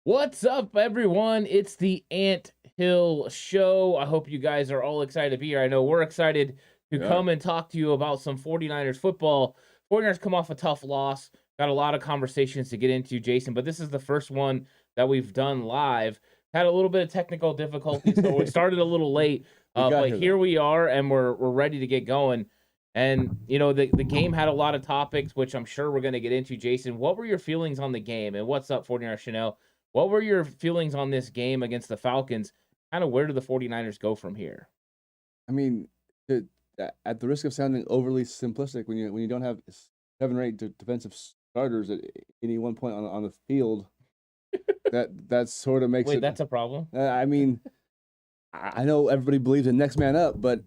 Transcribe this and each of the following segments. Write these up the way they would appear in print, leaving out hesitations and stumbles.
What's up, everyone? It's the Ant Hill Show. I hope you guys are all excited to be here. I know we're excited to We are. come and talk to you about some 49ers football. 49ers come off a tough loss. Got a lot of conversations to get into, Jason, but this is the first one that we've done live. Had a little bit of technical difficulty, so we started a little late, We got but here here though. we are, and we're ready to get going. And the game had a lot of topics, which I'm sure we're going to get into. Jason, what were your feelings on the game? And what's up, 49ers Chanel? What were your feelings on this game against the Falcons? Kind of where do the 49ers go from here? I mean, to, at the risk of sounding overly simplistic, when you don't have 7 or 8 defensive starters at any one point on the field, that sort of makes Wait, it. that's a problem? I mean, I know everybody believes in next man up, but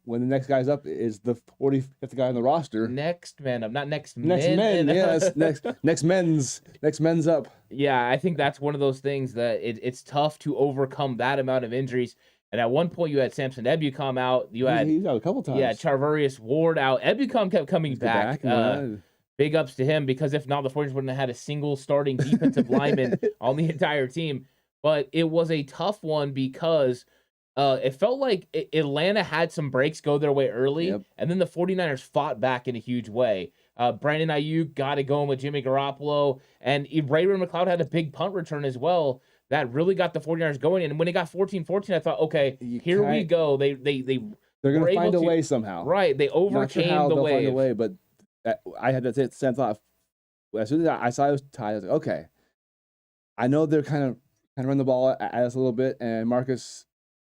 when the next guy's up is the 45th guy on the roster, Next man up, not next next men. men, yes, next men's up. Yeah, I think that's one of those things that it's tough to overcome that amount of injuries. And at one point, you had Samson Ebukam out. You had He's out a couple times. Charvarius Ward out. Ebukam kept coming back. Big ups to him, because if not, the 49ers wouldn't have had a single starting defensive lineman on the entire team. But it was a tough one because it felt like Atlanta had some breaks go their way early, Yep. and then the 49ers fought back in a huge way. Brandon Ayuk got it going with Jimmy Garoppolo, and Ray-Ray McCloud had a big punt return as well that really got the 49ers going. And when it got 14-14, I thought, okay, here we go. They're going to find a way somehow. Right, they overcame Not sure how the they'll wave. find a way, but I had that same thought. As soon as I saw it was tied, I was like, okay, I know they're kind of run the ball at us a little bit, and Marcus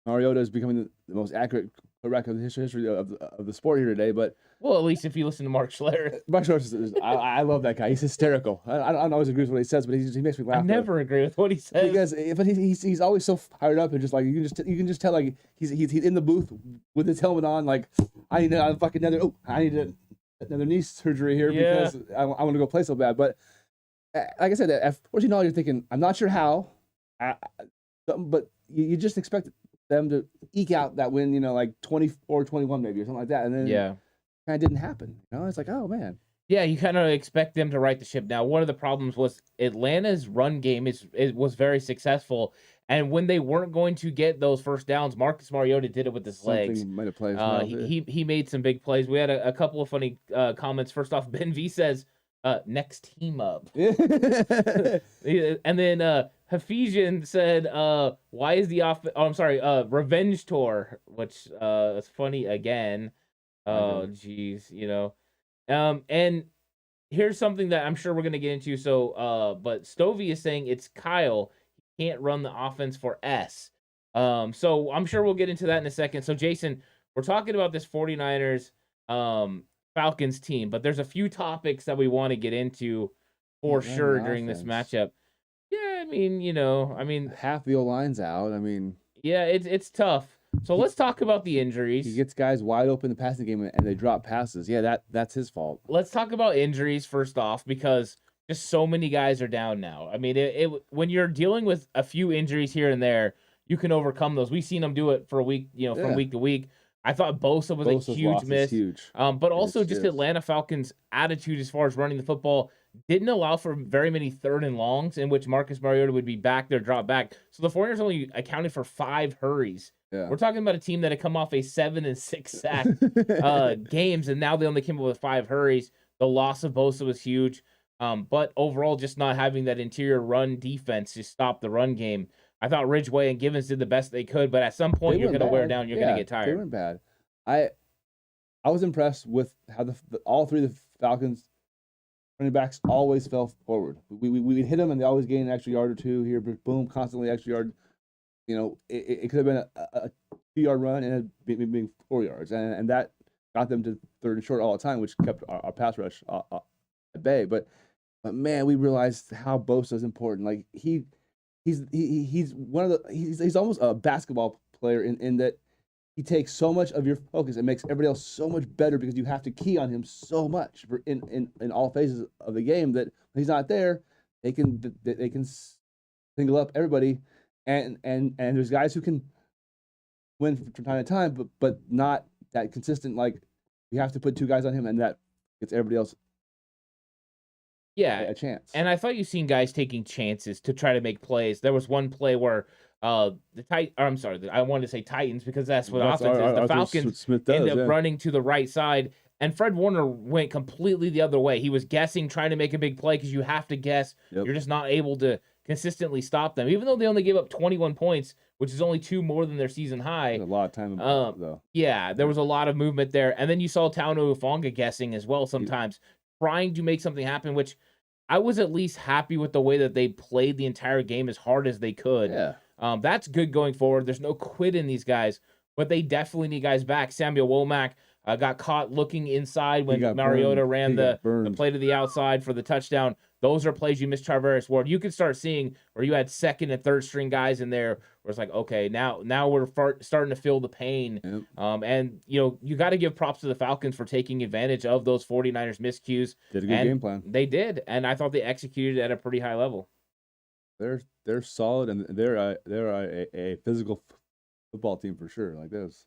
Mariota is becoming the most accurate quarterback of the history of the sport here today. But Well, at least if you listen to Mark Schler. Mark Schler, I love that guy. He's hysterical. I don't always agree with what he says, but he makes me laugh. I never agree with what he says. But he's always so fired up, and just like you can just tell, like he's in the booth with his helmet on, like I need another knee surgery here because I want to go play so bad. But like I said, at 14 you're thinking, I'm not sure how, but you just expect them to eke out that win, like 24-21 maybe or something like that, and then kind of didn't happen. It's like, oh man. Yeah, you kind of expect them to right the ship. Now, one of the problems was Atlanta's run game was very successful, and when they weren't going to get those first downs, Marcus Mariota did it with his legs. Might have played. He made some big plays. We had a couple of funny comments. First off, Ben V says, "Next team up," and then Hafizian said, "Why is the off?" Oh, I'm sorry, Revenge Tour, which is funny again. Oh, geez, and here's something that I'm sure we're gonna get into. So, but Stovey is saying it's Kyle. He can't run the offense for S. So I'm sure we'll get into that in a second. So, Jason, we're talking about this 49ers Falcons team, but there's a few topics that we want to get into for sure during this matchup. Yeah, I mean, half the O-line's out. I mean, yeah, it's tough. So let's talk about the injuries. He gets guys wide open in the passing game, and they drop passes. Yeah, that's his fault. Let's talk about injuries first off, because just so many guys are down now. I mean, when you're dealing with a few injuries here and there, you can overcome those. We've seen them do it for a week, from week to week. I thought Bosa was a huge miss. But also just Atlanta Falcons' attitude as far as running the football didn't allow for very many 3rd and longs in which Marcus Mariota would be back there, drop back. So the 49ers only accounted for 5 hurries. Yeah. We're talking about a team that had come off a 7 and 6 sack games, and now they only came up with 5 hurries. The loss of Bosa was huge. But overall, just not having that interior run defense to stop the run game. I thought Ridgeway and Givens did the best they could, but at some point you're going to wear down. You're going to get tired. They weren't bad. I was impressed with how all 3 of the Falcons running backs always fell forward. We hit them and they always gained an extra yard or 2 here. Boom, constantly extra yard. It could have been a 2-yard run and it being 4 yards, and that got them to 3rd and short all the time, which kept our pass rush at bay. But man, we realized how Bosa is important. Like he's one of the he's almost a basketball player in that he takes so much of your focus and makes everybody else so much better because you have to key on him so much in all phases of the game that when he's not there, they can single up everybody, and there's guys who can win from time to time, but not that consistent. Like you have to put 2 guys on him, and that gets everybody else Yeah, a chance. and I thought you seen guys taking chances to try to make plays. There was one play where I wanted to say Titans because that's what offense is. The Falcons Smith end does, up yeah. running to the right side, and Fred Warner went completely the other way. He was guessing, trying to make a big play because you have to guess. Yep. You're just not able to consistently stop them, even though they only gave up 21 points, which is only 2 more than their season high. There's a lot of time though. Yeah, there was a lot of movement there, and then you saw Tauno Ufonga guessing as well sometimes, trying to make something happen, which I was at least happy with the way that they played the entire game as hard as they could. Yeah. That's good going forward. There's no quit in these guys, but they definitely need guys back. Samuel Womack got caught looking inside when Mariota ran the play to the outside for the touchdown. Those are plays you miss Charvarius Ward. You could start seeing where you had second and third string guys in there where it's like, okay, now we're starting to feel the pain. Yep. And, you got to give props to the Falcons for taking advantage of those 49ers miscues. Did a good game plan. They did, and I thought they executed at a pretty high level. They're solid, and they're a physical football team for sure. Like this.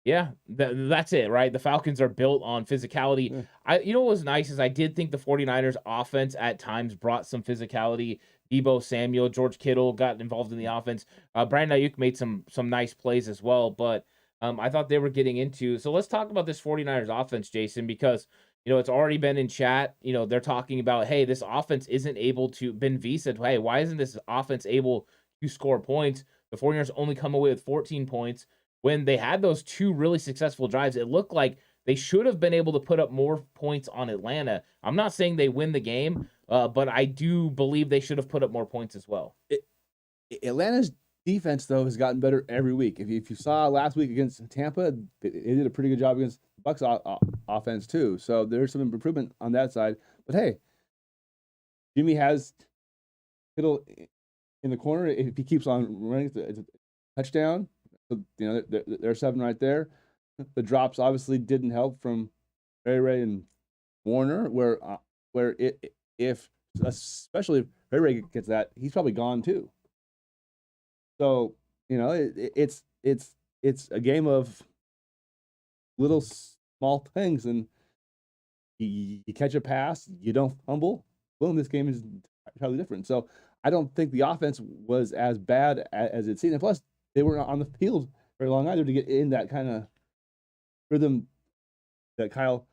Yeah, that's it, right? The Falcons are built on physicality. Yeah. What was nice is I did think the 49ers offense at times brought some physicality. Deebo Samuel, George Kittle got involved in the offense. Brandon Ayuk made some nice plays as well, but I thought they were getting into. So let's talk about this 49ers offense, Jason, because it's already been in chat. They're talking about, hey, this offense isn't able to. Ben V said, hey, why isn't this offense able to score points? The 49ers only come away with 14 points. When they had those 2 really successful drives, it looked like they should have been able to put up more points on Atlanta. I'm not saying they win the game, but I do believe they should have put up more points as well. Atlanta's defense, though, has gotten better every week. If you saw last week against Tampa, they did a pretty good job against the Bucs offense, too. So there's some improvement on that side. But, hey, Jimmy has Kittle in the corner. If he keeps on running, it's a touchdown. So, there's 7 right there. The drops obviously didn't help from Ray and Warner, where if especially if Ray gets that, he's probably gone too. So it's a game of little small things, and you catch a pass, you don't fumble, boom, this game is entirely different. So I don't think the offense was as bad as it seemed, and plus they weren't on the field very long either to get in that kind of rhythm that Kyle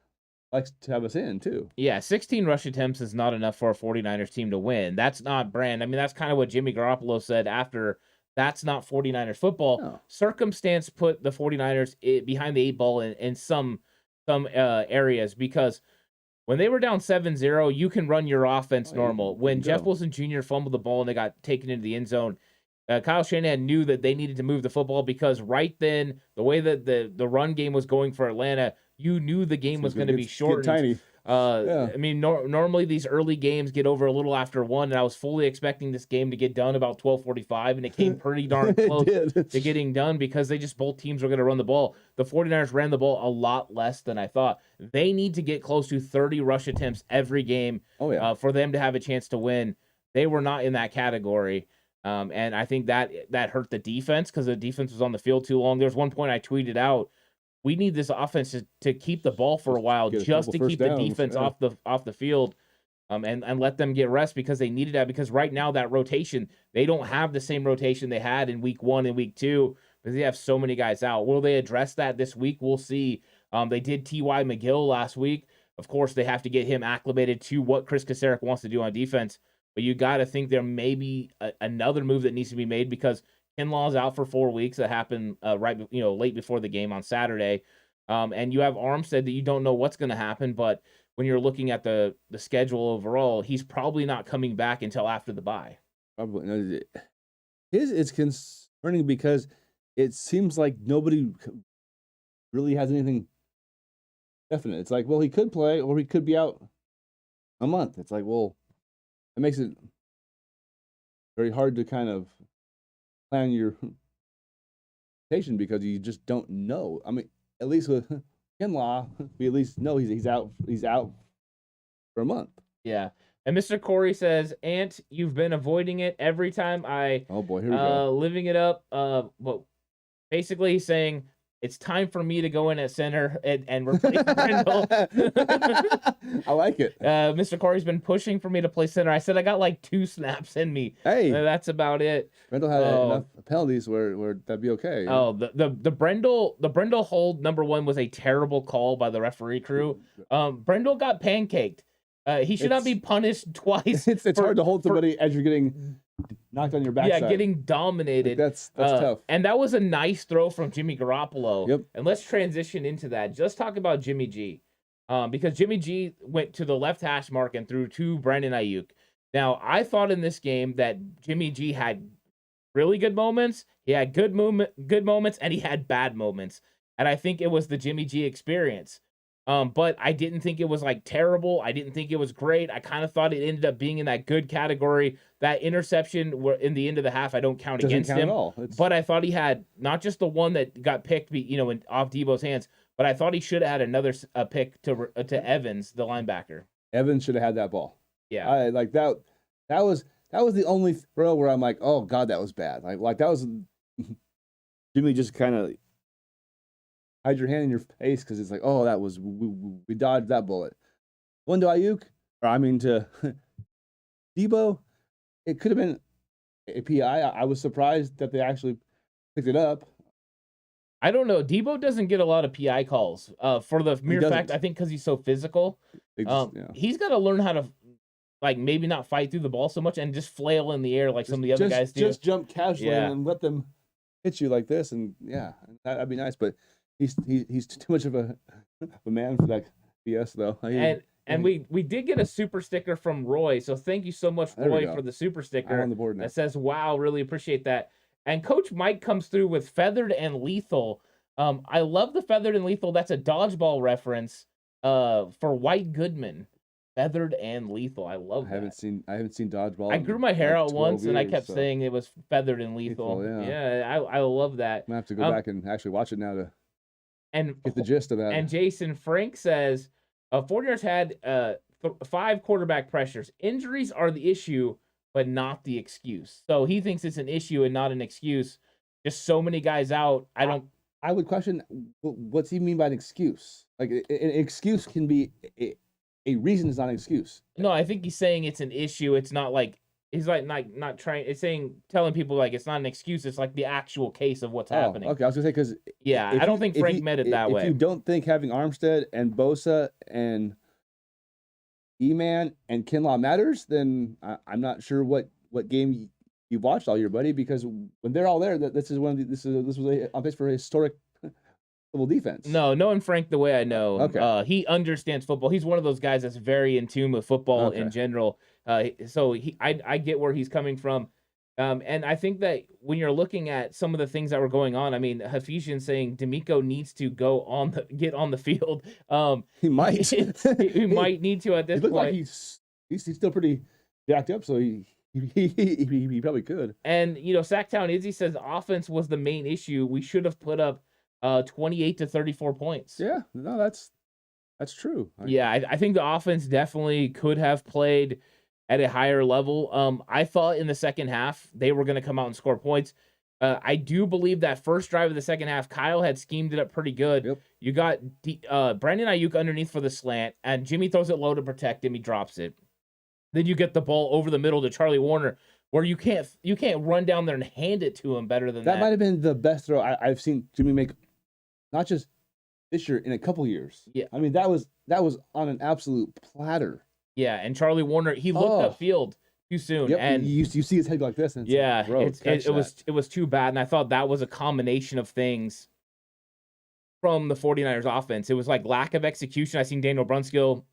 likes to have us in, too. Yeah, 16 rush attempts is not enough for a 49ers team to win. That's not Brand. I mean, that's kind of what Jimmy Garoppolo said after. That's not 49ers football. No. Circumstance put the 49ers behind the 8 ball in some areas, because when they were down 7-0, you can run your offense normal. When Jeff Wilson Jr. fumbled the ball and they got taken into the end zone, Kyle Shanahan knew that they needed to move the football, because right then, the way that the run game was going for Atlanta, you knew the game was going to be shortened. Tiny. I mean, normally these early games get over a little after 1, and I was fully expecting this game to get done about 12:45, and it came pretty darn close to getting done because both teams were going to run the ball. The 49ers ran the ball a lot less than I thought. They need to get close to 30 rush attempts every game for them to have a chance to win. They were not in that category. And I think that hurt the defense because the defense was on the field too long. There's one point I tweeted out, we need this offense to keep the ball for a while just to keep the defense off the field and let them get rest, because they needed that. Because right now that rotation, they don't have the same rotation they had in week 1 and week 2 because they have so many guys out. Will they address that this week? We'll see. They did T.Y. McGill last week. Of course, they have to get him acclimated to what Chris Kasarik wants to do on defense. But you got to think there may be another move that needs to be made, because Kinlaw's out for 4 weeks. That happened late before the game on Saturday. And you have Armstead that you don't know what's going to happen. But when you're looking at the schedule overall, he's probably not coming back until after the bye. Probably. It's concerning because it seems like nobody really has anything definite. It's like, well, he could play or he could be out a month. It's like, well, it makes it very hard to kind of plan your rotation because you just don't know. I mean, at least with Kinlaw, we at least know he's out for a month. Yeah. And Mr. Corey says, Ant, you've been avoiding it every time I here we go. living it up. But basically he's saying it's time for me to go in at center and replace Brendel. I like it. Mr. Corey's been pushing for me to play center. I said I got like 2 snaps in me. Hey, that's about it. Brendel had enough penalties where that'd be okay. Oh, the Brendel hold number 1 was a terrible call by the referee crew. Brendel got pancaked. He should not be punished twice. It's hard to hold somebody as you're getting knocked on your backside. Yeah, getting dominated. Like that's tough. And that was a nice throw from Jimmy Garoppolo. Yep. And let's transition into that. Just talk about Jimmy G. Because Jimmy G went to the left hash mark and threw to Brandon Ayuk. Now, I thought in this game that Jimmy G had really good moments. He had good moments, and he had bad moments. And I think it was the Jimmy G experience. But I didn't think it was like terrible. I didn't think it was great. I kind of thought it ended up being in that good category. That interception in the end of the half, I don't count against him. At all. But I thought he had not just the one that got picked, off Debo's hands, but I thought he should have had another pick to Evans, the linebacker. Evans should have had that ball. Yeah, I like that. That was the only throw where I'm like, oh God, that was bad. Like that was Jimmy just kind of hide your hand in your face because it's like, oh, that was we dodged that bullet. One to Ayuk, to Debo, it could have been a PI. I was surprised that they actually picked it up. I don't know. Debo doesn't get a lot of PI calls for the mere fact, I think, because he's so physical. He's got to learn how to, maybe not fight through the ball so much and just flail in the air like some of the other guys do. Just jump casually and let them hit you like this, and that'd be nice. But he's too much of a man for that BS, though. And we did get a super sticker from Roy, so thank you so much, Roy, for the super sticker. I'm on the board now. That says, wow, really appreciate that. And Coach Mike comes through with feathered and lethal. I love the feathered and lethal. That's a dodgeball reference for White Goodman. Feathered and lethal. I love that. I haven't seen dodgeball. I grew my hair out once, and I kept saying it was feathered and lethal. I love that. I'm gonna have to go back and actually watch it now to get the gist of that. And Jason Frank says, 49ers had 5 quarterback pressures. Injuries are the issue, but not the excuse. So he thinks it's an issue and not an excuse. Just so many guys out. I would question what's he mean by an excuse. Like an excuse can be a reason is not an excuse. No, I think he's saying it's an issue. It's not like he's like not trying. It's telling people like it's not an excuse. It's like the actual case of what's happening. Okay, I was gonna say because I don't think Frank meant it that way. If you don't think having Armstead and Bosa and E-Man and Kinlaw matters, then I'm not sure what game you've watched all year, buddy. Because when they're all there, this was on pace for a historic level defense. No, knowing Frank the way I know, okay. He understands football. He's one of those guys that's very in tune with football in general. So I get where he's coming from. And I think that when you're looking at some of the things that were going on, I mean, Hafizian saying D'Amico needs to get on the field. He might. He might need to at this point. Like he's still pretty jacked up, so he probably could. And Sacktown Izzy says offense was the main issue. We should have put up 28 to 34 points. Yeah, no, that's true. I think the offense definitely could have played at a higher level. I thought in the second half they were going to come out and score points. I do believe that first drive of the second half, Kyle had schemed it up pretty good. Yep. You got Brandon Ayuk underneath for the slant, and Jimmy throws it low to protect him. He drops it. Then you get the ball over the middle to Charlie Warner, where you can't run down there and hand it to him better than that. That might have been the best throw I've seen Jimmy make, not just this year, in a couple years. Yeah. I mean, that was on an absolute platter. Yeah, and Charlie Warner, he looked upfield too soon. Yep, and you see his head like this. And it was too bad. And I thought that was a combination of things from the 49ers offense. It was like lack of execution. I seen Daniel Brunskill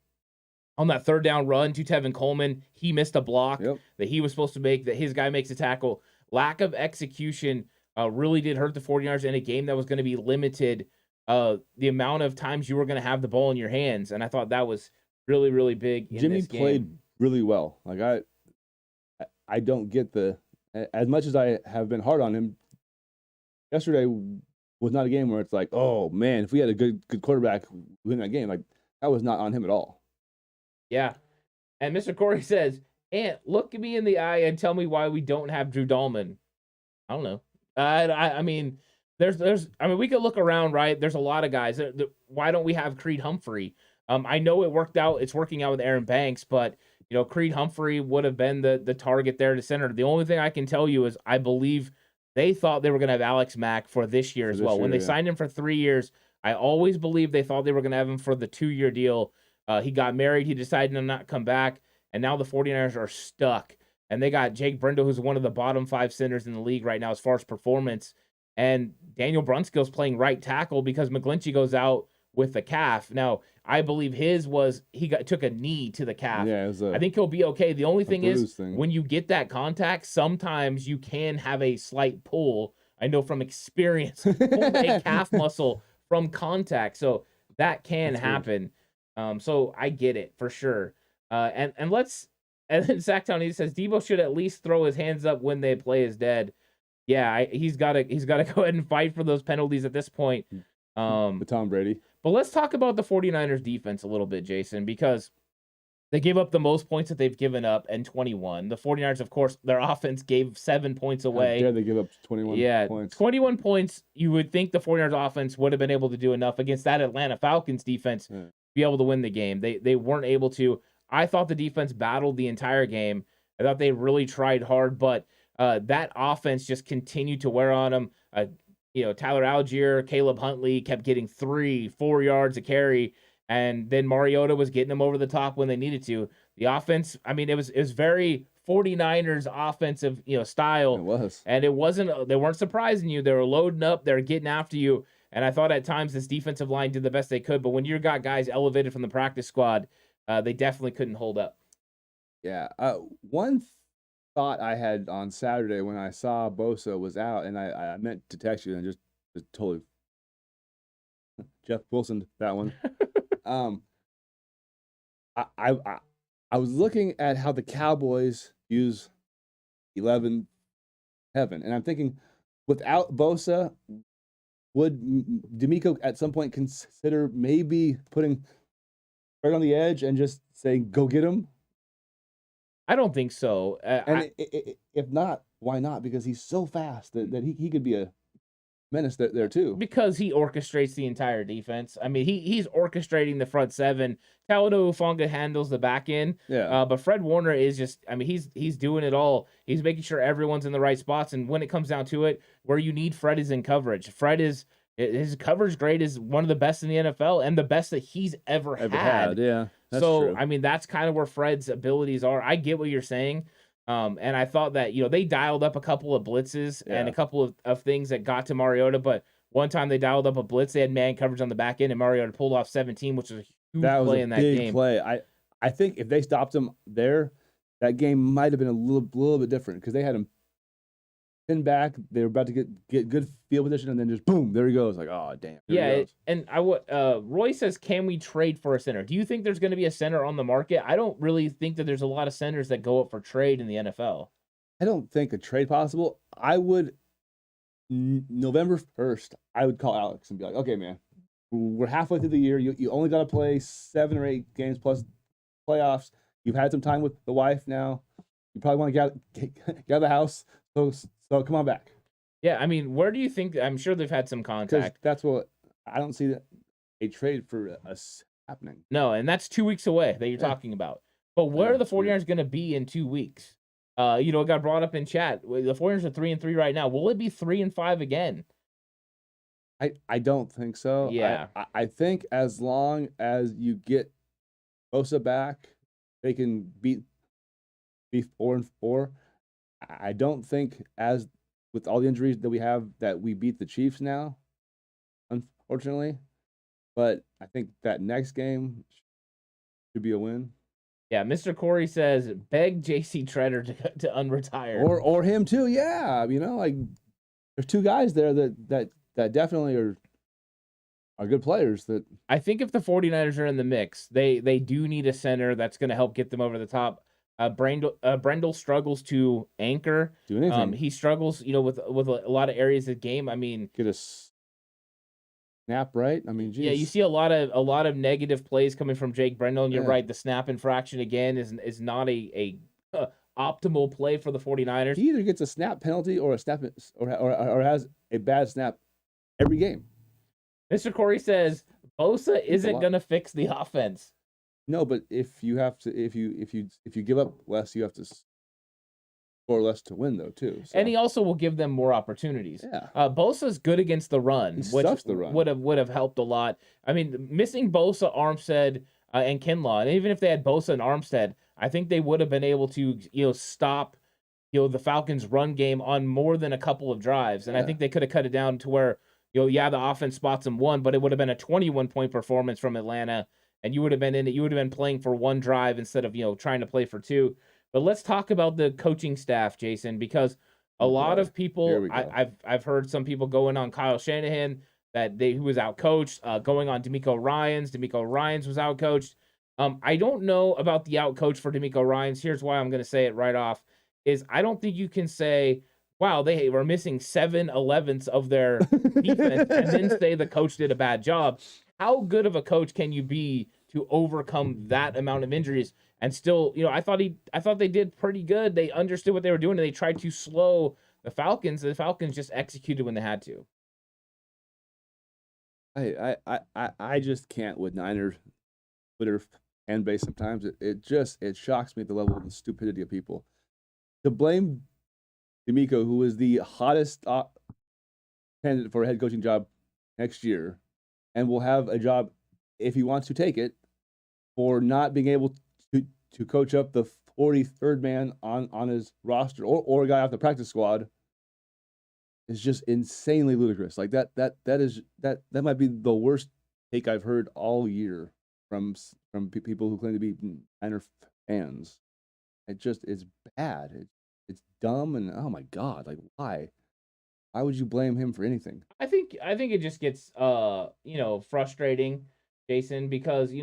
on that third down run to Tevin Coleman. He missed a block that he was supposed to make, that his guy makes a tackle. Lack of execution really did hurt the 49ers in a game that was going to be limited. The amount of times you were going to have the ball in your hands. And I thought that was really, really big in Jimmy this game. played really well. Like I don't get as much as I have been hard on him. Yesterday was not a game where it's like, oh man, if we had a good quarterback win that game, like that was not on him at all. Yeah. And Mr. Corey says, Ant, look at me in the eye and tell me why we don't have Drew Dahlman. I don't know. I mean, I mean, we could look around, right? There's a lot of guys. Why don't we have Creed Humphrey? I know it worked out. It's working out with Aaron Banks, but Creed Humphrey would have been the target there to center. The only thing I can tell you is I believe they thought they were going to have Alex Mack for this year as well. When they signed him for 3 years, I always believed they thought they were going to have him for the 2-year deal. He got married. He decided to not come back, and now the 49ers are stuck. And they got Jake Brendel, who's one of the bottom 5 centers in the league right now as far as performance. And Daniel Brunskill's playing right tackle because McGlinchey goes out with the calf. Now, I believe his was took a knee to the calf. Yeah, I think he'll be okay. The only thing is when you get that contact, sometimes you can have a slight pull. I know from experience, pull a calf muscle from contact. So that can happen. So I get it for sure. And then Sacktown, he says Debo should at least throw his hands up when they play is dead. Yeah, he's got to go ahead and fight for those penalties at this point. The Tom Brady. But let's talk about the 49ers defense a little bit, Jason, because they gave up the most points that they've given up in 21. The 49ers, of course, their offense gave 7 points away. Yeah, they give up 21 points. 21 points. You would think the 49ers offense would have been able to do enough against that Atlanta Falcons defense to be able to win the game. They weren't able to. I thought the defense battled the entire game. I thought they really tried hard, but that offense just continued to wear on them. Tyler Algier, Caleb Huntley kept getting 3-4 yards a carry, and then Mariota was getting them over the top when they needed to. The offense, I mean, it was very 49ers offensive, style. It was. And it wasn't, they weren't surprising you. They were loading up, they were getting after you. And I thought at times this defensive line did the best they could, but when you got guys elevated from the practice squad, they definitely couldn't hold up. Yeah. One thought I had on Saturday when I saw Bosa was out, and I meant to text you and just totally Jeff Wilson that one. I was looking at how the Cowboys use 11 heaven, and I'm thinking, without Bosa, would D'Amico at some point consider maybe putting right on the edge and just saying, "Go get him"? I don't think so. If not, why not? Because he's so fast that he could be a menace there too. Because he orchestrates the entire defense. I mean, he's orchestrating the front seven. Talanoa Hufanga handles the back end. Yeah. But Fred Warner is just, I mean, he's doing it all. He's making sure everyone's in the right spots. And when it comes down to it, where you need Fred is in coverage. His coverage grade is one of the best in the NFL and the best that he's ever had. Yeah. That's true. I mean, that's kind of where Fred's abilities are. I get what you're saying. And I thought that, they dialed up a couple of blitzes and a couple of things that got to Mariota. But one time they dialed up a blitz, they had man coverage on the back end, and Mariota pulled off 17, which was a huge play in that game. Big play. I think if they stopped him there, that game might have been a little bit different because they had him pinned back. They were about to get good field position, and then just boom, there he goes. Like, oh damn. And Roy says, can we trade for a center? Do you think there's going to be a center on the market? I don't really think that there's a lot of centers that go up for trade in the NFL. I don't think a trade possible. I would November 1st. I would call Alex and be like, okay, man, we're halfway through the year. You only got to play 7 or 8 games plus playoffs. You've had some time with the wife now. You probably want to get out of the house. So come on back. Yeah, I mean, where do you think? I'm sure they've had some contact. That's what I don't see a trade for us happening. No, and that's 2 weeks away that you're talking about. But where are the 49ers going to be in 2 weeks? It got brought up in chat. The 49ers are 3-3 right now. Will it be 3-5 again? I don't think so. Yeah. I think as long as you get Bosa back, they can be 4-4. I don't think, as with all the injuries that we have, that we beat the Chiefs now, unfortunately. But I think that next game should be a win. Yeah, Mr. Corey says, beg J.C. Treader to unretire. Or him too, yeah. There's 2 guys there that definitely are good players. That I think if the 49ers are in the mix, they do need a center that's going to help get them over the top. Brendel struggles to anchor. Do anything. He struggles, with a lot of areas of the game. I mean, get a snap right. I mean, geez. Yeah, you see a lot of negative plays coming from Jake Brendel, and you're right. The snap infraction again is not a optimal play for the 49ers. He either gets a snap penalty or a snap or has a bad snap every game. Mr. Corey says Bosa isn't going to fix the offense. No, but if you give up less, you have to score less to win, though, too. So. And he also will give them more opportunities. Yeah. Bosa's good against the run, which the run. would have helped a lot. I mean, missing Bosa, Armstead, and Kinlaw, and even if they had Bosa and Armstead, I think they would have been able to, stop, the Falcons' run game on more than a couple of drives. And I think they could have cut it down to where, the offense spots them one, but it would have been a 21-point performance from Atlanta, and you would have been in it. You would have been playing for one drive instead of, trying to play for two. But let's talk about the coaching staff, Jason, because a lot of people, I've heard some people going on Kyle Shanahan that he was outcoached, going on DeMeco Ryans. DeMeco Ryans was outcoached. I don't know about the outcoach for DeMeco Ryans. Here's why I'm going to say it right off, is I don't think you can say, wow, they were missing 7/11 of their defense and then say the coach did a bad job. How good of a coach can you be to overcome that amount of injuries? And still, I thought they did pretty good. They understood what they were doing, and they tried to slow the Falcons. The Falcons just executed when they had to. I just can't with Niner Twitter fan base sometimes. It shocks me at the level of the stupidity of people. To blame DeMeco, who is the hottest candidate for a head coaching job next year, and will have a job if he wants to take it, for not being able to coach up the 43rd man on his roster or a guy off the practice squad, is just insanely ludicrous. Like that might be the worst take I've heard all year from people who claim to be Niner fans. It's bad. It's dumb, and oh my God, like why? Why would you blame him for anything? I think it just gets frustrating, Jason, because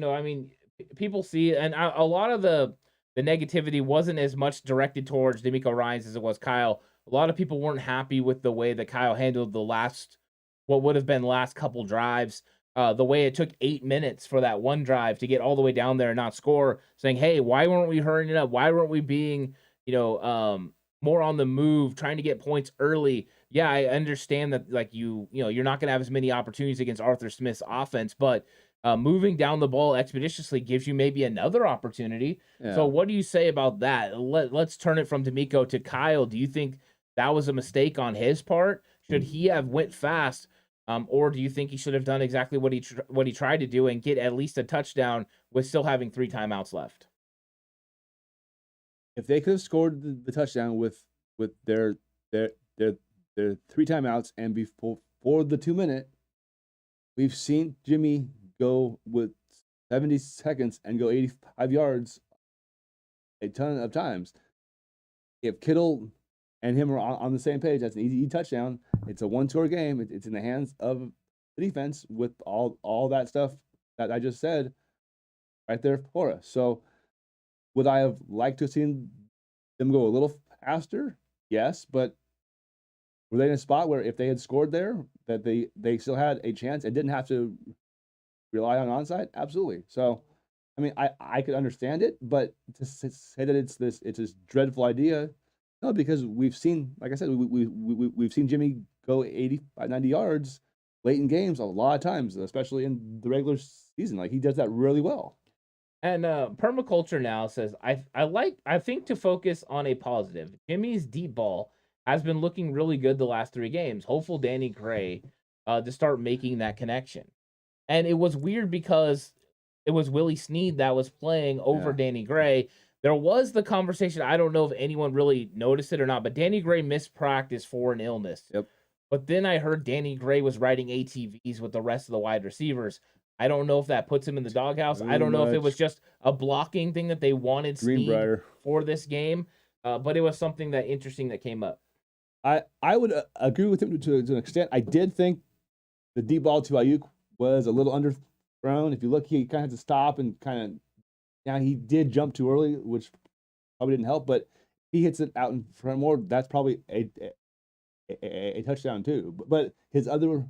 people see, and a lot of the negativity wasn't as much directed towards DeMeco Ryans as it was Kyle. A lot of people weren't happy with the way that Kyle handled what would have been last couple drives. The way it took 8 minutes for that one drive to get all the way down there and not score, saying, hey, why weren't we hurrying it up? Why weren't we being, more on the move, trying to get points early? Yeah, I understand that, like, you're not going to have as many opportunities against Arthur Smith's offense, but moving down the ball expeditiously gives you maybe another opportunity. Yeah. So what do you say about that? Let's turn it from DeMeco to Kyle. Do you think that was a mistake on his part? Should he have went fast? Or do you think he should have done exactly what he tried to do and get at least a touchdown with still having 3 timeouts left? If they could have scored the touchdown with their 3 timeouts and before the 2-minute, we've seen Jimmy go with 70 seconds and go 85 yards a ton of times. If Kittle and him are on the same page, that's an easy touchdown. It's a one-score game. It's in the hands of the defense with all that stuff that I just said right there for us. So would I have liked to have seen them go a little faster? Yes, but were they in a spot where if they had scored there, that they still had a chance and didn't have to rely on onside? Absolutely. So, I mean, I could understand it, but to say that it's this dreadful idea, no, because we've seen, like I said, we've seen Jimmy go 85, 90 yards late in games a lot of times, especially in the regular season. Like, he does that really well. And Permaculture now says, I think to focus on a positive. Jimmy's deep ball has been looking really good the last 3 games. Hopeful Danny Gray to start making that connection. And it was weird because it was Willie Snead that was playing over Danny Gray. There was the conversation, I don't know if anyone really noticed it or not, but Danny Gray missed practice for an illness. Yep. But then I heard Danny Gray was riding ATVs with the rest of the wide receivers. I don't know if that puts him in the doghouse. I don't know if it was just a blocking thing that they wanted Snead for this game, but it was something that interesting that came up. I would agree with him to an extent. I did think the deep ball to Ayuk was a little underthrown. If you look, he kind of had to stop and he did jump too early, which probably didn't help, but he hits it out in front more. That's probably a touchdown too. But his other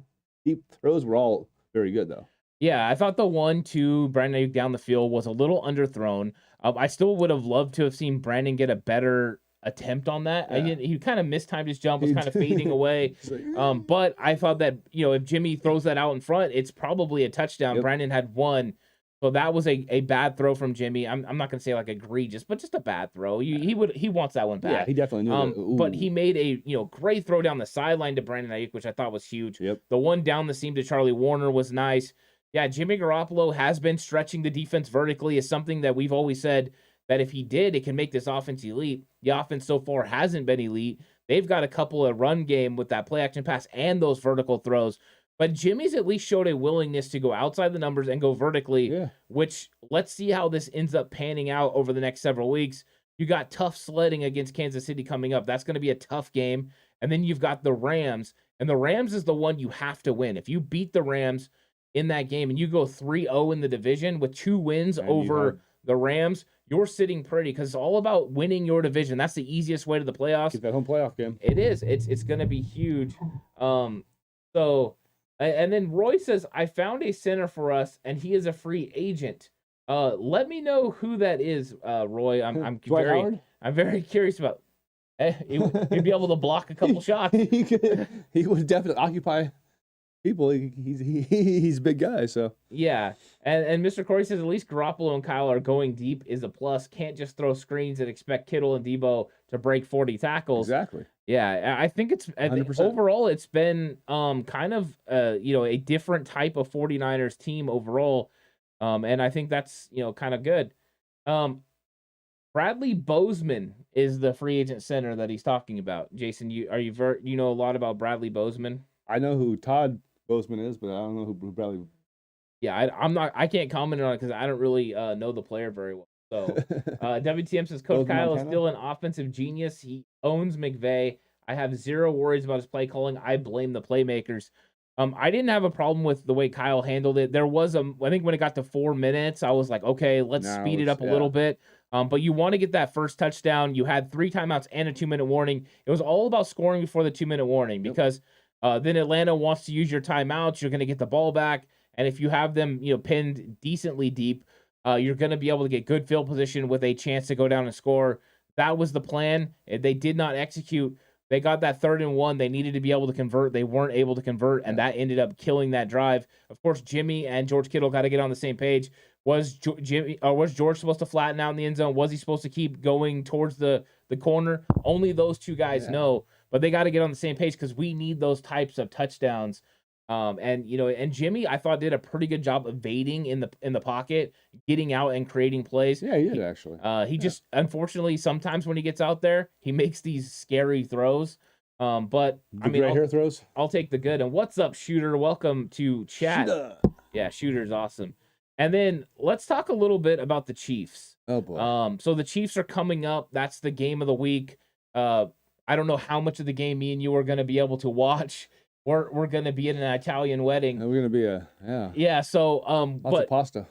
deep throws were all very good, though. Yeah, I thought the 1-2 Brandon Ayuk down the field was a little underthrown. I still would have loved to have seen Brandon get a better attempt on that. Yeah. He kind of mistimed his jump, was He kind of did. fading away. It's like, But I thought that, if Jimmy throws that out in front, it's probably a touchdown. Yep. Brandon had one. So that was a bad throw from Jimmy. I'm not gonna say like egregious, but just a bad throw. He wants that one back. yeah, he definitely knew that. But he made a great throw down the sideline to Brandon Ayuk, which I thought was huge. Yep. The one down the seam to Charlie Warner was nice. Yeah, Jimmy Garoppolo has been stretching the defense vertically, is something that we've always said that if he did, it can make this offense elite. The offense so far hasn't been elite. They've got a couple of run game with that play action pass and those vertical throws. But Jimmy's at least showed a willingness to go outside the numbers and go vertically, which let's see how this ends up panning out over the next several weeks. You got tough sledding against Kansas City coming up. That's going to be a tough game. And then you've got the Rams, and the Rams is the one you have to win. If you beat the Rams in that game and you go 3-0 in the division with 2 wins over the Rams, you're sitting pretty because it's all about winning your division. That's the easiest way to the playoffs. Get that home playoff game. It is. It's going to be huge. And then Roy says, I found a center for us, and he is a free agent. Let me know who that is, Roy. I'm very curious about. He'd be able to block a couple shots. He would definitely occupy people. He's a big guy, so yeah. And Mr. Corey says at least Garoppolo and Kyle are going deep is a plus. Can't just throw screens and expect Kittle and Debo to break 40 tackles. Exactly. Yeah, I think it's 100%. Overall it's been kind of a different type of 49ers team overall. And I think that's kind of good. Bradley Bozeman is the free agent center that he's talking about. Jason, you know a lot about Bradley Bozeman? I know who Todd Bozeman is, but I don't know who Bradley. Yeah, I can't comment on it because I don't really know the player very well. So WTM says Coach Kyle is still an offensive genius. He owns McVay. I have zero worries about his play calling. I blame the playmakers. I didn't have a problem with the way Kyle handled it. There was I think when it got to 4 minutes, I was like, okay, let's speed it up a little bit. But you want to get that first touchdown. You had 3 timeouts and a 2-minute warning. It was all about scoring before the 2-minute warning because then Atlanta wants to use your timeouts. You're going to get the ball back. And if you have them, pinned decently deep, you're going to be able to get good field position with a chance to go down and score. That was the plan. They did not execute. They got that 3rd and 1. They needed to be able to convert. They weren't able to convert, and that ended up killing that drive. Of course, Jimmy and George Kittle got to get on the same page. Was George supposed to flatten out in the end zone? Was he supposed to keep going towards the corner? Only those two guys know. But they got to get on the same page because we need those types of touchdowns. And Jimmy, I thought did a pretty good job evading in the pocket, getting out and creating plays. Yeah, he did actually. He just unfortunately sometimes when he gets out there, he makes these scary throws. But hair throws. I'll take the good. And what's up, Shooter? Welcome to chat. Yeah, Shooter's awesome. And then let's talk a little bit about the Chiefs. Oh boy. So the Chiefs are coming up. That's the game of the week. I don't know how much of the game me and you are going to be able to watch. We're going to be at an Italian wedding. We're going to be Yeah, so lots of pasta.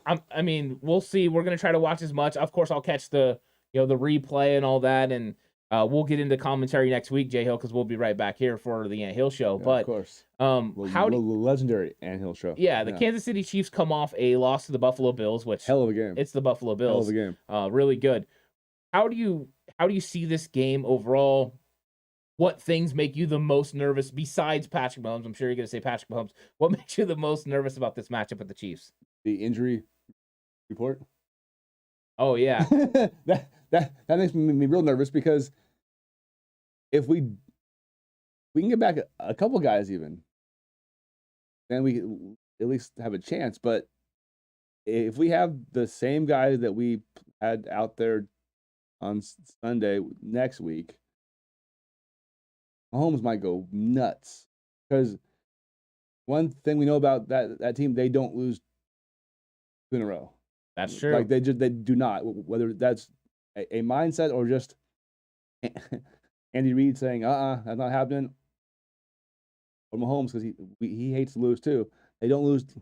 We'll see. We're going to try to watch as much. Of course, I'll catch the the replay and all that, and we'll get into commentary next week, J Hill, because we'll be right back here for the Ant Hill show. Yeah, but of course, legendary Ant Hill show. Yeah, the Kansas City Chiefs come off a loss to the Buffalo Bills, which hell of a game. It's the Buffalo Bills. Hell of a game. Really good. How do you see this game overall? What things make you the most nervous besides Patrick Mahomes? I'm sure you're going to say Patrick Mahomes. What makes you the most nervous about this matchup with the Chiefs? The injury report. Oh yeah, that makes me real nervous because if we can get back a couple guys even, then we at least have a chance. But if we have the same guy that we had out there on Sunday next week, Mahomes might go nuts because one thing we know about that team, they don't lose 2 in a row. That's true. Like they do not, whether that's a mindset or just Andy Reid saying, that's not happening. Or Mahomes, because he hates to lose too. They don't lose 2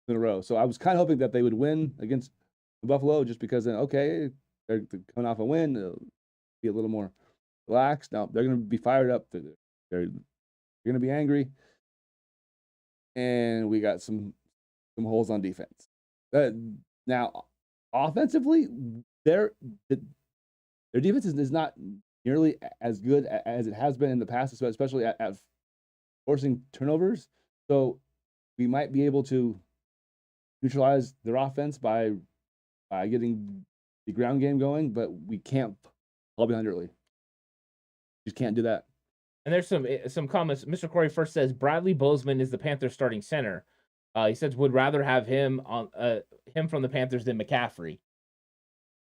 in a row. So I was kind of hoping that they would win against Buffalo just because then, okay, they're coming off a win. They'll be a little more relaxed. Now they're going to be fired up. They're going to be angry. And we got some holes on defense. Now, offensively, their defense is not nearly as good as it has been in the past, especially at forcing turnovers. So we might be able to neutralize their offense by getting the ground game going, but we can't fall behind early. Just can't do that. And there's some comments. Mr. Corey first says Bradley Bozeman is the Panthers starting center. He says would rather have him from the Panthers than McCaffrey.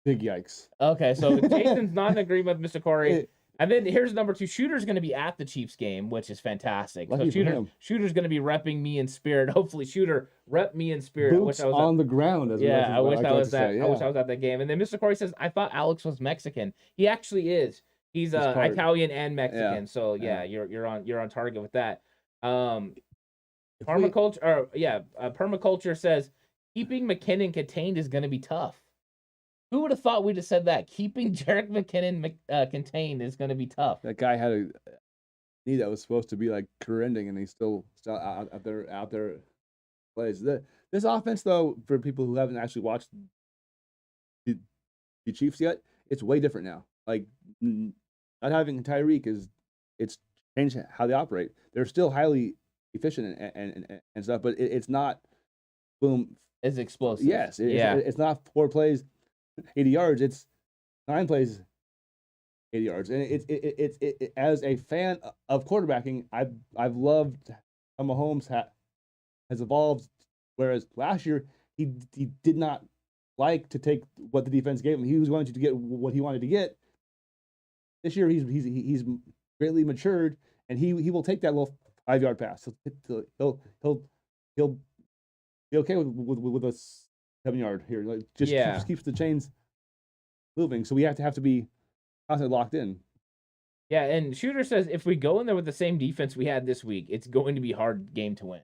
Big yikes. Okay, so Jason's not in agreement with Mr. Corey. And then here's number 2. Shooter's going to be at the Chiefs game, which is fantastic. So Shooter's going to be repping me in spirit. Hopefully, Shooter rep me in spirit. Boots on the ground. I wish I was at that game. And then Mr. Corey says, I thought Alex was Mexican. He actually is. He's Italian and Mexican. Yeah. So you're on target with that. Permaculture says keeping McKinnon contained is going to be tough. Who would have thought we'd have said that? Keeping Jerick McKinnon contained is going to be tough. That guy had a knee that was supposed to be like career-ending, and he's still out there plays. This offense, though, for people who haven't actually watched the Chiefs yet, it's way different now. Like not having Tyreek it's changed how they operate. They're still highly efficient and stuff, but it's not boom. It's explosive. Yes, it's not 4 plays, 80 yards. It's 9 plays, 80 yards. And it as a fan of quarterbacking, I've loved how Mahomes has evolved. Whereas last year he did not like to take what the defense gave him. He was going to get what he wanted to get. This year he's greatly matured, and he will take that little 5-yard pass. He'll be okay with a 7-yard here. Like just keeps the chains moving. So we have to be constantly locked in. Yeah, and Shooter says if we go in there with the same defense we had this week, it's going to be a hard game to win.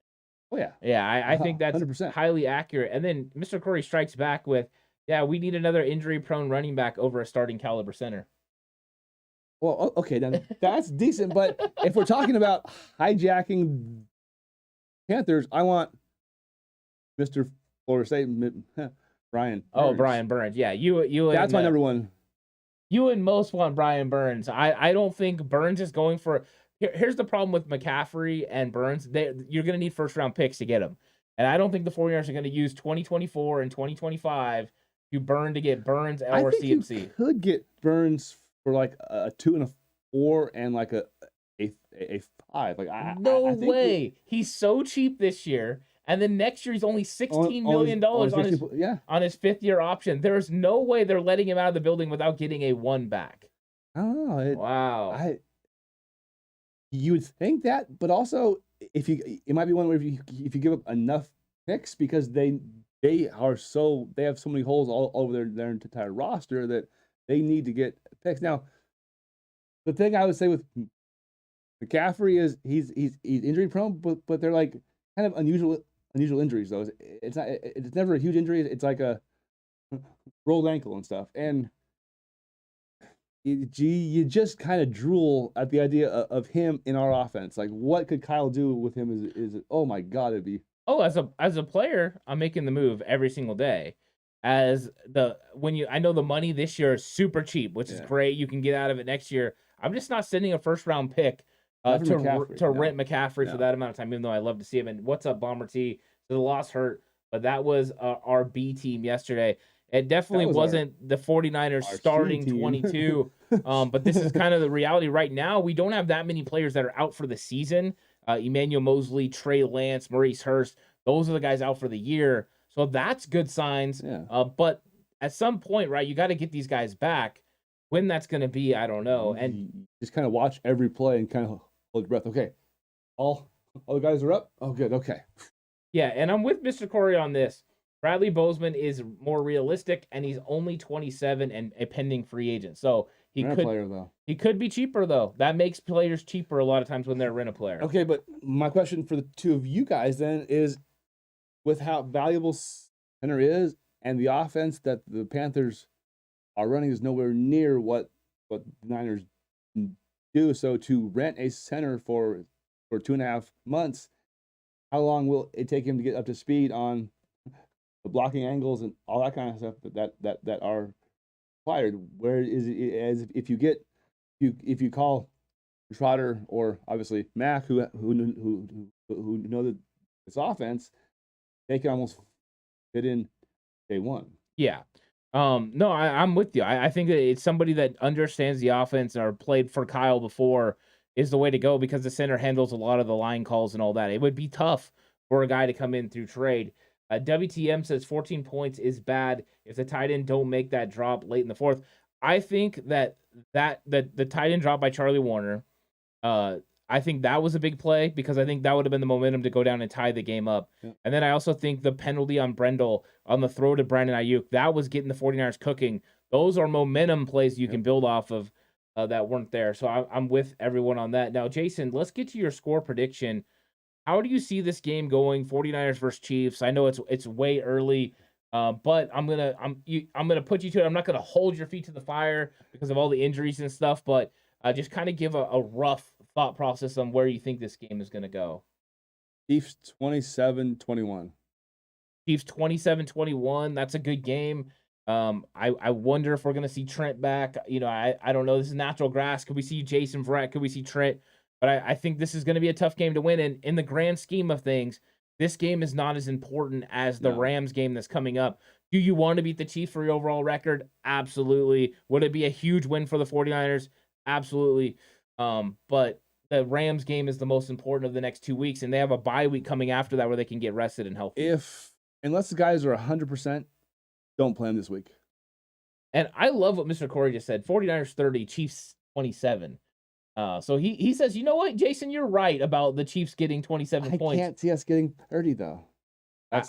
Oh yeah. Yeah, I think that's 100%. Highly accurate. And then Mr. Corey strikes back with, we need another injury-prone running back over a starting caliber center. Well, okay, then that's decent. But if we're talking about hijacking Panthers, I want Mr. Florida State, Brian Burns. Oh, Brian Burns. Yeah, you. That's my number one. You and most want Brian Burns. I don't think Burns is going for. Here's the problem with McCaffrey and Burns. You're going to need first-round picks to get them. And I don't think the 49ers are going to use 2024 and 2025 to get Burns or CMC. You could get Burns for like a 2 and a 4 and like a 5. Like no way. He's so cheap this year. And then next year he's only $16 million on his 5th-year option. There's no way they're letting him out of the building without getting a 1 back. I don't know. Wow. You would think that, but also it might be one where if you give up enough picks, because they have so many holes all over their entire roster that they need to get picks. Now, the thing I would say with McCaffrey is he's injury prone, but they're like kind of unusual injuries though. It's never a huge injury. It's like a rolled ankle and stuff. And you just kind of drool at the idea of him in our offense. Like, what could Kyle do with him? Is oh my God, it'd be. Oh, as a player, I'm making the move every single day. I know the money this year is super cheap, which is great. You can get out of it next year. I'm just not sending a first-round pick to rent McCaffrey for that amount of time, even though I love to see him. And what's up, Bomber T? The loss hurt, but that was our B team yesterday. It definitely wasn't the 49ers starting 22. But this is kind of the reality right now. We don't have that many players that are out for the season. Emmanuel Mosley, Trey Lance, Maurice Hurst, those are the guys out for the year. So that's good signs. Yeah. But at some point, right, you got to get these guys back. When that's going to be, I don't know. And you just kind of watch every play and kind of hold your breath. Okay, all the guys are up. Oh, good. Okay. Yeah, and I'm with Mr. Corey on this. Bradley Bozeman is more realistic, and he's only 27 and a pending free agent. So he could be cheaper, though. That makes players cheaper a lot of times when they're rent a player. Okay, but my question for the two of you guys then is, with how valuable center is and the offense that the Panthers are running is nowhere near what the Niners do. So to rent a center for 2.5 months, how long will it take him to get up to speed on the blocking angles and all that kind of stuff that are required? Where is it, as if you get if you call Trotter or obviously Mac, who know this offense, they can almost fit in day one. Yeah. No, I'm with you. I think that it's somebody that understands the offense or played for Kyle before is the way to go because the center handles a lot of the line calls and all that. It would be tough for a guy to come in through trade. WTM says 14 points is bad if the tight end don't make that drop late in the fourth. I think that the tight end drop by Charlie Warner, I think that was a big play because I think that would have been the momentum to go down and tie the game up. Yeah. And then I also think the penalty on Brendel on the throw to Brandon Ayuk, that was getting the 49ers cooking. Those are momentum plays you can build off of that weren't there. So I'm with everyone on that. Now, Jason, let's get to your score prediction. How do you see this game going? 49ers versus Chiefs. I know it's way early, but I'm gonna put you to it. I'm not gonna hold your feet to the fire because of all the injuries and stuff, but just kind of give a rough thought process on where you think this game is going to go. Chiefs 27-21. Chiefs 27-21. That's a good game. I wonder if we're going to see Trent back. I don't know. This is natural grass. Could we see Jason Verrett? Could we see Trent? But I think this is going to be a tough game to win. And in the grand scheme of things, this game is not as important as the Rams game that's coming up. Do you want to beat the Chiefs for your overall record? Absolutely. Would it be a huge win for the 49ers? Absolutely. But the Rams game is the most important of the next 2 weeks, and they have a bye week coming after that where they can get rested and healthy. Unless the guys are 100%, don't play them this week. And I love what Mr. Corey just said. 49ers 30, Chiefs 27. So he says, you know what, Jason, you're right about the Chiefs getting 27 points. I can't see us getting 30 though. I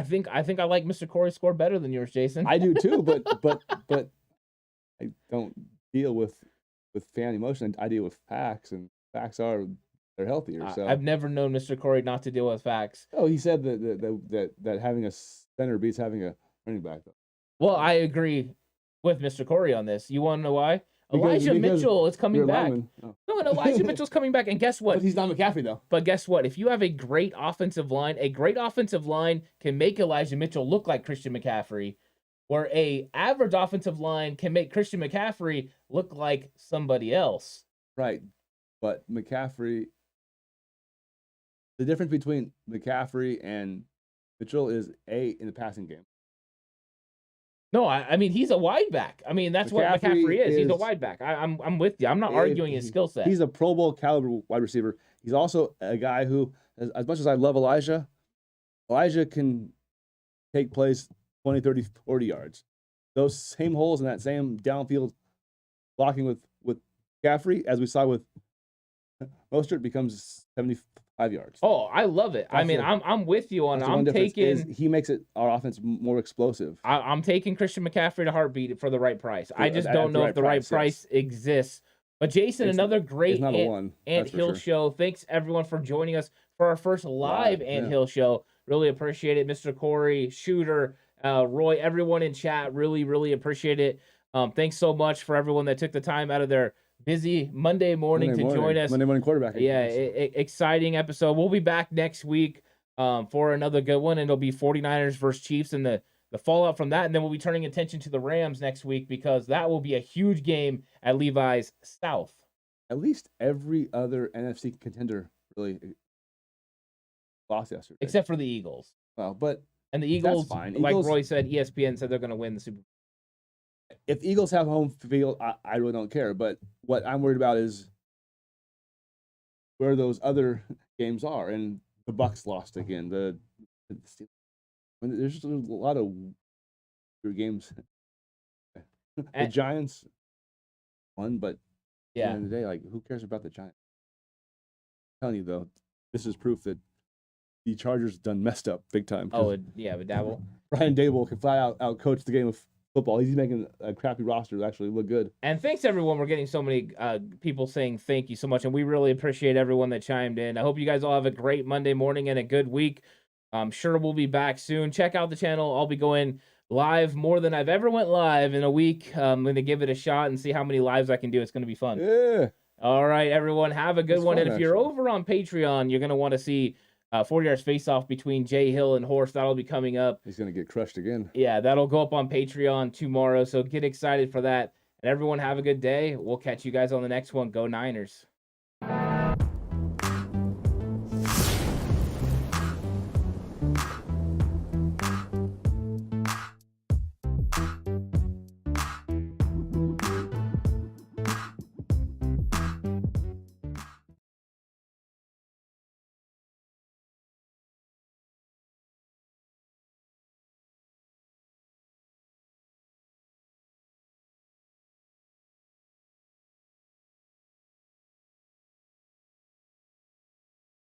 think I like Mr. Corey's score better than yours, Jason. I do too, but I don't deal with fan emotion. I deal with facts, and facts are they're healthier. So I've never known Mr. Corey not to deal with facts. Oh, he said that having a center beats having a running back though. Well, I agree with Mr. Corey on this. You want to know why? Elijah Mitchell is coming back. Oh. No, Elijah Mitchell's coming back. And guess what? But he's not McCaffrey, though. But guess what? If you have a great offensive line can make Elijah Mitchell look like Christian McCaffrey, where a average offensive line can make Christian McCaffrey look like somebody else. Right. But McCaffrey, the difference between McCaffrey and Mitchell is in the passing game. No, I mean, he's a wide back. I mean, that's what McCaffrey is. He's a wide back. I'm with you. I'm not arguing his skill set. He's a Pro Bowl caliber wide receiver. He's also a guy who, as much as I love Elijah can take plays 20, 30, 40 yards. Those same holes in that same downfield blocking with McCaffrey, as we saw with Mostert, becomes 75 yards. Oh, I love it. I mean, I'm with you on. I'm taking. He makes our offense more explosive. I'm taking Christian McCaffrey to heartbeat for the right price. I just don't know if the right price exists. But Jason, another great Ant Hill show. Thanks everyone for joining us for our first live Ant Hill show. Really appreciate it, Mr. Corey, Shooter, Roy, everyone in chat. Really, really appreciate it. Thanks so much for everyone that took the time out of their busy Monday morning to join us. Monday morning quarterback. Yeah, exciting episode. We'll be back next week for another good one, and it'll be 49ers versus Chiefs and the fallout from that. And then we'll be turning attention to the Rams next week because that will be a huge game at Levi's South. At least every other NFC contender really lost yesterday. Except for the Eagles. Well, and the Eagles, fine. like Roy said, ESPN said they're going to win the Super Bowl. If Eagles have home field, I really don't care. But what I'm worried about is where those other games are. And the Bucs lost again. There's just a lot of weird games. The Giants won, but at the end of the day, like, who cares about the Giants? I'm telling you, though, this is proof that the Chargers done messed up big time. Oh, yeah, but Dabble. Brian Dable can flat out coach the game of football. He's making a crappy roster to actually look good. And thanks everyone. We're getting so many people saying thank you so much, and we really appreciate everyone that chimed in. I hope you guys all have a great Monday morning and a good week. I'm sure we'll be back soon. Check out the channel. I'll be going live more than I've ever went live in a week. I'm going to give it a shot and see how many lives I can do. It's going to be fun. Yeah. All right, everyone. Have a good one. And if you're over on Patreon, you're going to want to see 40 yards face-off between Jay Hill and Horst. That'll be coming up. He's going to get crushed again. Yeah, that'll go up on Patreon tomorrow, so get excited for that. And everyone have a good day. We'll catch you guys on the next one. Go Niners.